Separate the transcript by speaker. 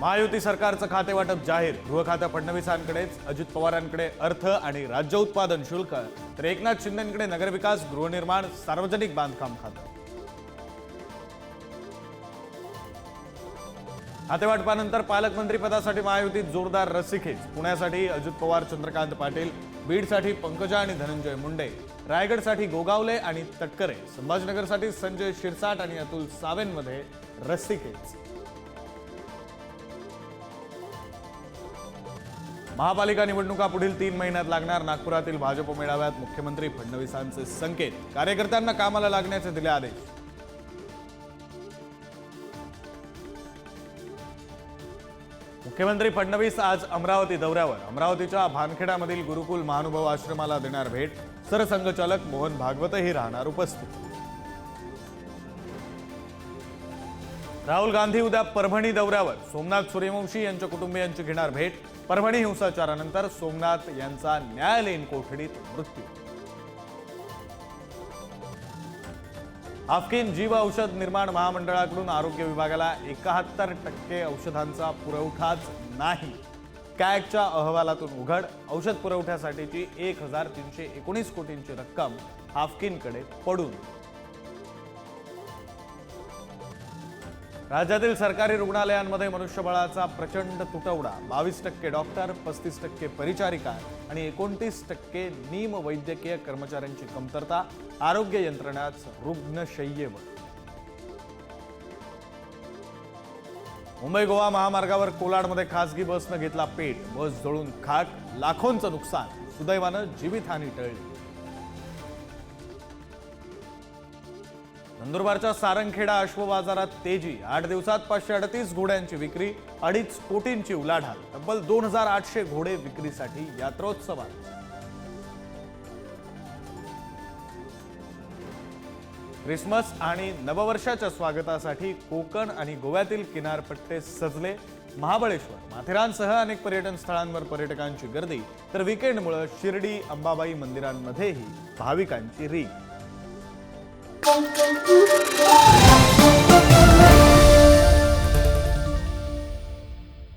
Speaker 1: महायुती सरकारचं खातेवाटप जाहीर। गृह खातं फडणवीसांकडेच, अजित पवारांकडे अर्थ आणि राज्य उत्पादन शुल्क, तर एकनाथ शिंदेंकडे नगरविकास, गृहनिर्माण, सार्वजनिक बांधकाम खातं। खातेवाटपानंतर पालकमंत्री पदासाठी महायुतीत जोरदार रस्सीखेच। पुण्यासाठी अजित पवार, चंद्रकांत पाटील, बीडसाठी पंकजा आणि धनंजय मुंडे, रायगडसाठी गोगावले आणि तटकरे, संभाजीनगरसाठी संजय शिरसाट आणि अतुल सावेंमध्ये रस्सीखेच। महापालिका निवडणुका पुढील 3 महिन्यात लागणार। नागपुरातील भाजप मेळाव्यात मुख्यमंत्री फडणवीसांचे संकेत, कार्यकर्त्यांना कामाला लागण्याचे दिले आदेश। मुख्यमंत्री फडणवीस आज अमरावती दौऱ्यावर। अमरावतीच्या भानखेडामधील गुरुकुल महानुभाव आश्रमाला देणार भेट। सरसंघचालक मोहन भागवतही राहणार उपस्थित। राहुल गांधी उद्या परभणी दौऱ्यावर। सोमनाथ सूर्यवंशी यांच्या कुटुंबियांची घेणार भेट। परभणी हिंसाचारानंतर सोमनाथ यांचा न्यायालयीन कोठडीत मृत्यू। हाफकिन जीव औषध निर्माण महामंडळाकडून आरोग्य विभागाला 71% औषधांचा पुरवठाच नाही। कॅगच्या अहवालातून उघड, औषध पुरवठ्यासाठीची 1319 कोटींची रक्कम हाफकिनकडे पडून। राज्यातील सरकारी रुग्णालयांमध्ये मनुष्यबळाचा प्रचंड तुटवडा। 22% डॉक्टर, 35% परिचारिका आणि 29% निमवैद्यकीय कर्मचाऱ्यांची कमतरता। आरोग्य यंत्रणाच रुग्णशय्येवर। मुंबई गोवा महामार्गावर कोलाडमध्ये खासगी बसनं घेतला पेट, बस जळून खाक, लाखोंचं नुकसान। सुदैवानं जीवितहानी टळली। नंदुरबारच्या सारंगखेडा अश्व बाजारात तेजी। 8 दिवसात 538 घोड्यांची विक्री, 2.5 कोटींची उलाढाल। तब्बल 2800 घोडे विक्रीसाठी यात्रोत्सवात। क्रिसमस आणि नववर्षाच्या स्वागतासाठी कोकण आणि गोव्यातील किनारपट्टे सजले। महाबळेश्वर, माथेरानसह अनेक पर्यटन स्थळांवर पर्यटकांची गर्दी, तर वीकेंडमुळे शिर्डी, अंबाबाई मंदिरांमध्येही भाविकांची रीघ।